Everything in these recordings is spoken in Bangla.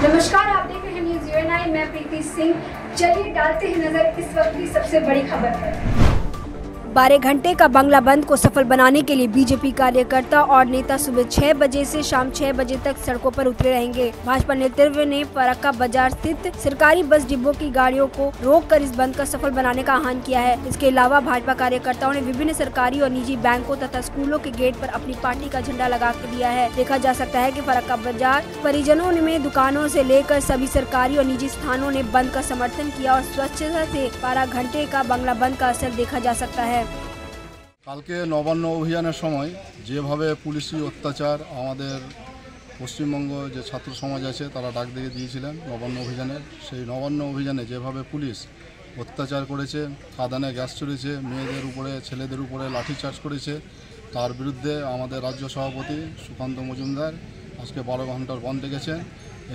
नमस्कार, आप देख रहे हैं न्यूज़ UNI। मैं प्रीति सिंह। चलिए डालते हैं नजर इस वक्त की सबसे बड़ी खबर पर। 12 घंटे का बंगला बंद को सफल बनाने के लिए बीजेपी कार्यकर्ता और नेता सुबह 6 बजे से शाम 6 बजे तक सड़कों पर उतरे रहेंगे। भाजपा नेतृत्व ने फरक्का बाजार स्थित सरकारी बस डिब्बों की गाड़ियों को रोककर इस बंद का सफल बनाने का आह्वान किया है। इसके अलावा भाजपा कार्यकर्ताओं ने विभिन्न सरकारी और निजी बैंकों तथा स्कूलों के गेट पर अपनी पार्टी का झंडा लगा कर दिया है। देखा जा सकता है कि फरक्का बाजार परिजनों में दुकानों से लेकर सभी सरकारी और निजी स्थानों ने बंद का समर्थन किया और स्वच्छता से 12 घंटे का बंगला बंद का असर देखा जा सकता है। কালকে নবান্ন অভিযানের সময় যেভাবে পুলিশি অত্যাচার আমাদের পশ্চিমবঙ্গ যে ছাত্র সমাজ আছে তারা ডাক দিয়ে দিয়েছিলেন নবান্ন অভিযানের, সেই নবান্ন অভিযানে যেভাবে পুলিশ অত্যাচার করেছে, কাঁদানে গ্যাস ছড়িয়েছে, মেয়েদের উপরে ছেলেদের উপরে লাঠিচার্জ করেছে, তার বিরুদ্ধে আমাদের রাজ্য সভাপতি সুকান্ত মজুমদার আজকে 12 ঘন্টার বন্ধ ডেকেছেন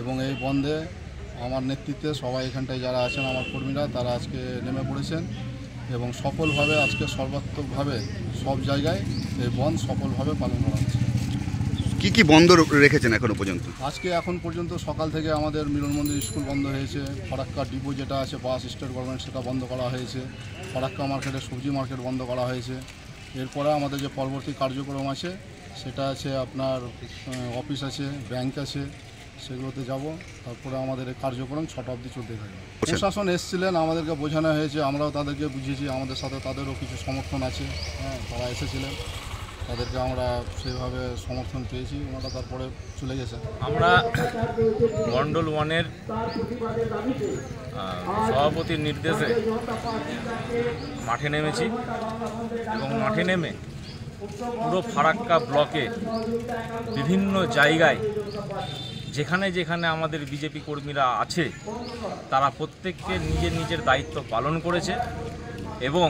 এবং এই বন্ধে আমার নেতৃত্বে সবাই এখানটায় যারা আছেন আমার কর্মীরা তারা আজকে নেমে পড়েছেন এবং সফলভাবে আজকে সর্বাত্মকভাবে সব জায়গায় এই বন্ধ সফলভাবে পালন করা হচ্ছে। কি বন্ধ রেখেছেন এখনো পর্যন্ত? আজকে এখন পর্যন্ত সকাল থেকে আমাদের মিলন মন্দির স্কুল বন্ধ হয়েছে, ফরাক্কা ডিপো যেটা আছে বাস স্টেট গভর্নমেন্ট সেটা বন্ধ করা হয়েছে, ফরাক্কা মার্কেটের সবজি মার্কেট বন্ধ করা হয়েছে। এরপরে আমাদের যে পরবর্তী কার্যক্রম আছে সেটা আছে আপনার অফিস আছে, ব্যাংক আছে, সেগুলোতে যাব। তারপরে আমাদের এই কার্যক্রম 6টা অবধি চলতে থাকবে। প্রশাসন এসেছিলেন, আমাদেরকে বোঝানো হয়েছে, আমরাও তাদেরকে বুঝিয়েছি, আমাদের সাথে তাদেরও কিছু সমর্থন আছে। তারা এসেছিলেন, তাদেরকে আমরা সেইভাবে সমর্থন পেয়েছি, ওনারা তারপরে চলে গেছে। আমরা মণ্ডল 1-এর সভাপতির নির্দেশে মাঠে নেমেছি এবং মাঠে নেমে পুরো ফারাক্কা ব্লকে বিভিন্ন জায়গায় যেখানে যেখানে আমাদের বিজেপি কর্মীরা আছে তারা প্রত্যেককে নিজের নিজের দায়িত্ব পালন করেছে এবং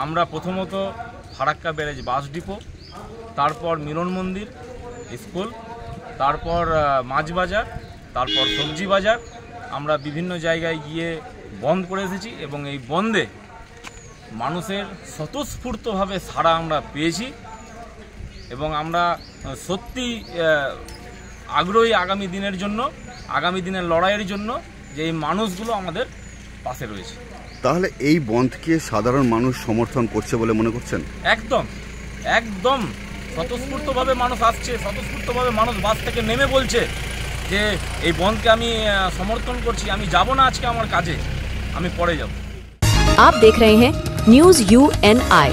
আমরা প্রথমত ফারাক্কা ব্যারেজ বাস ডিপো, তারপর মিলন মন্দির স্কুল, তারপর মাছ বাজার, তারপর সবজি বাজার আমরা বিভিন্ন জায়গায় গিয়ে বন্ধ করে এসেছি এবং এই বন্ধে মানুষের স্বতঃস্ফূর্তভাবে সাড়া আমরা পেয়েছি এবং আমরা সত্যি আগ্রহী আগামী দিনের জন্য, আগামী দিনের লড়াইয়ের জন্য যে এই মানুষগুলো আমাদের পাশে রয়েছে। তাহলে এই বন্ধকে সাধারণ মানুষ সমর্থন করছে বলে মনে করছেন? একদম একদম স্বতঃস্ফূর্তভাবে মানুষ আসছে, স্বতঃস্ফূর্তভাবে মানুষ বাস থেকে নেমে বলছে যে এই বন্ধকে আমি সমর্থন করছি, আমি যাব না আজকে আমার কাজে, আমি পরে যাব। आप देख रहे हैं न्यूज़ UNI।